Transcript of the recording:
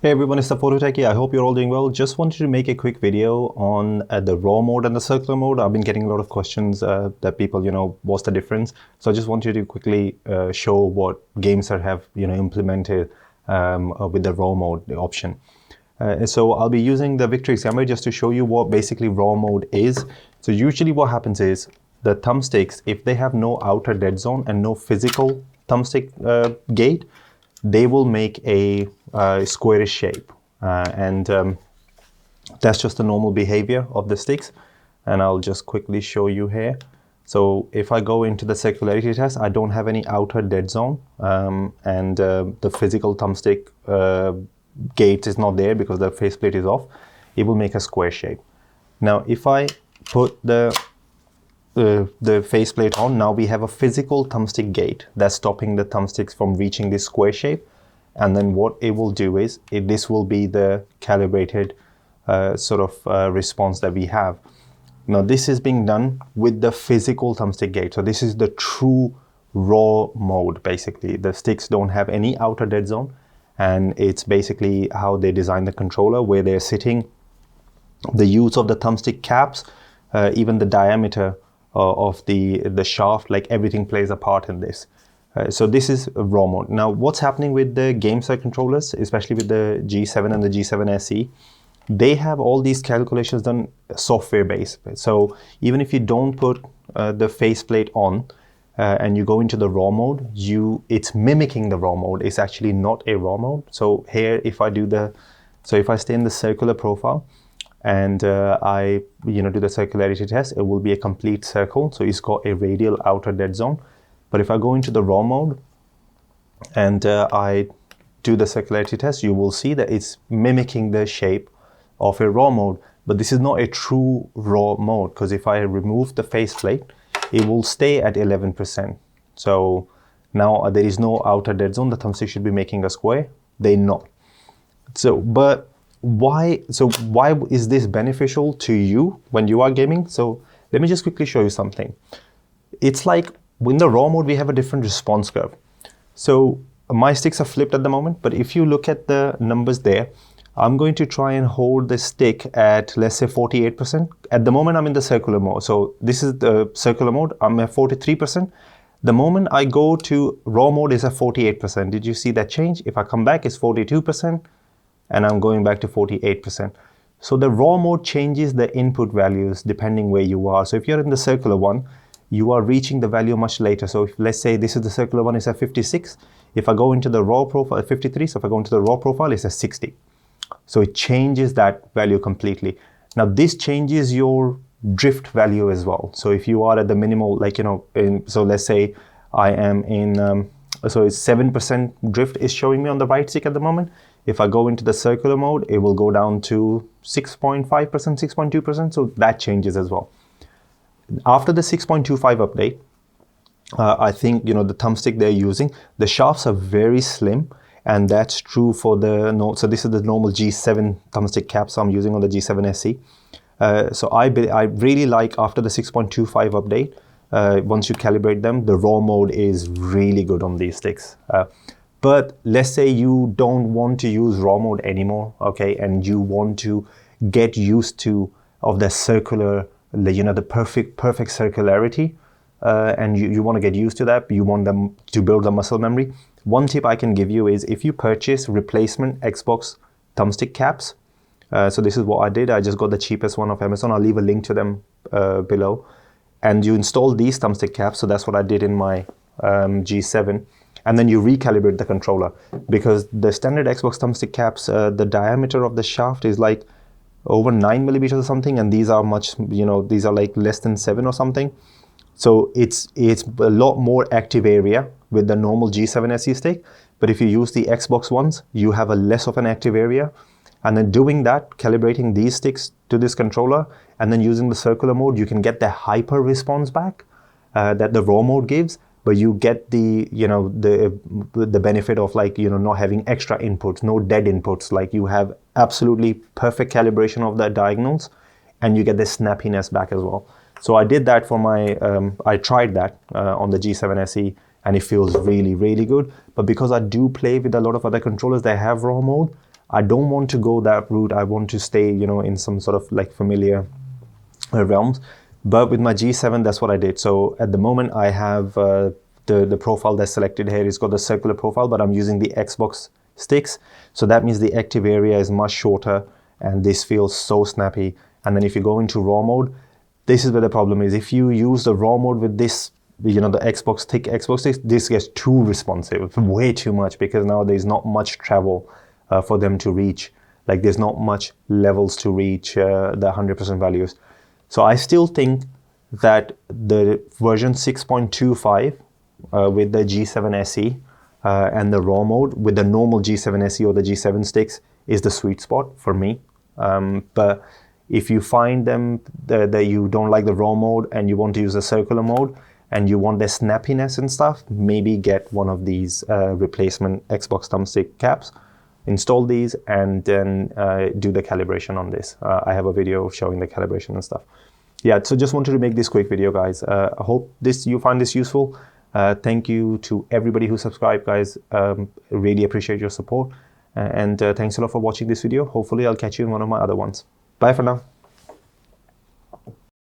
Hey everyone, it's the Photo Techie. I hope you're all doing well. Just wanted to make a quick video on the raw mode and the circular mode. I've been getting a lot of questions that people, what's the difference? So I just wanted to quickly show what Gamesir have, implemented with the raw mode option. So I'll be using the Victory Examiner just to show you what basically raw mode is. So usually what happens is the thumbsticks, if they have no outer dead zone and no physical thumbstick gate, they will make a squarish shape, and that's just the normal behavior of the sticks. And I'll just quickly show you here. So if I go into the circularity test, I don't have any outer dead zone, and the physical thumbstick gate is not there because the faceplate is off. It will make a square shape. Now if I put the faceplate on, now we have a physical thumbstick gate that's stopping the thumbsticks from reaching this square shape. And then what it will do is, this will be the calibrated response that we have. Now this is being done with the physical thumbstick gate. So this is the true raw mode, basically. The sticks don't have any outer dead zone. And it's basically how they design the controller, where they're sitting, the use of the thumbstick caps, even the diameter of the shaft, like everything plays a part in this. So this is raw mode. Now what's happening with the Gamesir controllers, especially with the G7 and the G7se, they have all these calculations done software based. So even if you don't put the faceplate on and you go into the raw mode, it's mimicking the raw mode. It's actually not a raw mode. So here, if I stay in the circular profile, and I do the circularity test, it will be a complete circle. So it's got a radial outer dead zone. But if I go into the raw mode and I do the circularity test, you will see that it's mimicking the shape of a raw mode. But this is not a true raw mode, because if I remove the faceplate, it will stay at 11%. So now there is no outer dead zone. The thumbstick should be making a square. They're not. But why is this beneficial to you when you are gaming? So let me just quickly show you something. It's like in the raw mode, we have a different response curve. So my sticks are flipped at the moment, but if you look at the numbers there, I'm going to try and hold the stick at, let's say, 48%. At the moment, I'm in the circular mode. So this is the circular mode. I'm at 43%. The moment I go to raw mode is at 48%. Did you see that change? If I come back, it's 42%. And I'm going back to 48%. So the raw mode changes the input values depending where you are. So if you're in the circular one, you are reaching the value much later. So if, let's say this is the circular one, is at 56. If I go into the raw profile at 53, so if I go into the raw profile, it's at 60. So it changes that value completely. Now this changes your drift value as well. So if you are at the minimal, so let's say I am in, so it's 7% drift is showing me on the right stick at the moment. If I go into the circular mode, it will go down to 6.5%, 6.2%. So that changes as well. After the 6.25 update, I think, the thumbstick they're using, the shafts are very slim. And that's true for so this is the normal G7 thumbstick caps I'm using on the G7se. So I really like, after the 6.25 update, once you calibrate them, the raw mode is really good on these sticks. But let's say you don't want to use raw mode anymore, okay, and you want to get used of the circular, the perfect circularity, and you want to get used to that. You want them to build the muscle memory. One tip I can give you is, if you purchase replacement Xbox thumbstick caps, so this is what I did. I just got the cheapest one off Amazon. I'll leave a link to them below. And you install these thumbstick caps. So that's what I did in my G7. And then you recalibrate the controller, because the standard Xbox thumbstick caps, the diameter of the shaft is like over 9 millimeters or something. And these are these are like less than 7 or something. So it's a lot more active area with the normal G7se stick. But if you use the Xbox ones, you have a less of an active area. And then doing that, calibrating these sticks to this controller, and then using the circular mode, you can get the hyper response back that the raw mode gives. But you get the benefit of not having extra inputs, no dead inputs. Like, you have absolutely perfect calibration of the diagonals, and you get the snappiness back as well. So I did that for my, I tried that on the G7se, and it feels really, really good. But because I do play with a lot of other controllers that have raw mode, I don't want to go that route. I want to stay, you know, in some sort of like familiar realms. But with my G7, that's what I did. So at the moment, I have the profile that's selected here. It's got the circular profile, but I'm using the Xbox sticks. So that means the active area is much shorter, and this feels so snappy. And then if you go into RAW mode, this is where the problem is. If you use the RAW mode with this, you know, the thick Xbox sticks, this gets too responsive, way too much, because now there's not much travel for them to reach. Like there's not much levels to reach the 100% values. So I still think that the version 6.25 with the G7se and the RAW mode with the normal G7se or the G7 sticks is the sweet spot for me. But if you find them that you don't like the RAW mode and you want to use the circular mode and you want their snappiness and stuff, maybe get one of these replacement Xbox thumbstick caps, install these, and then do the calibration on this. I have a video showing the calibration and stuff. Yeah, so just wanted to make this quick video, guys. I hope you find this useful. Thank you to everybody who subscribed, guys. Really appreciate your support. And thanks a lot for watching this video. Hopefully I'll catch you in one of my other ones. Bye for now.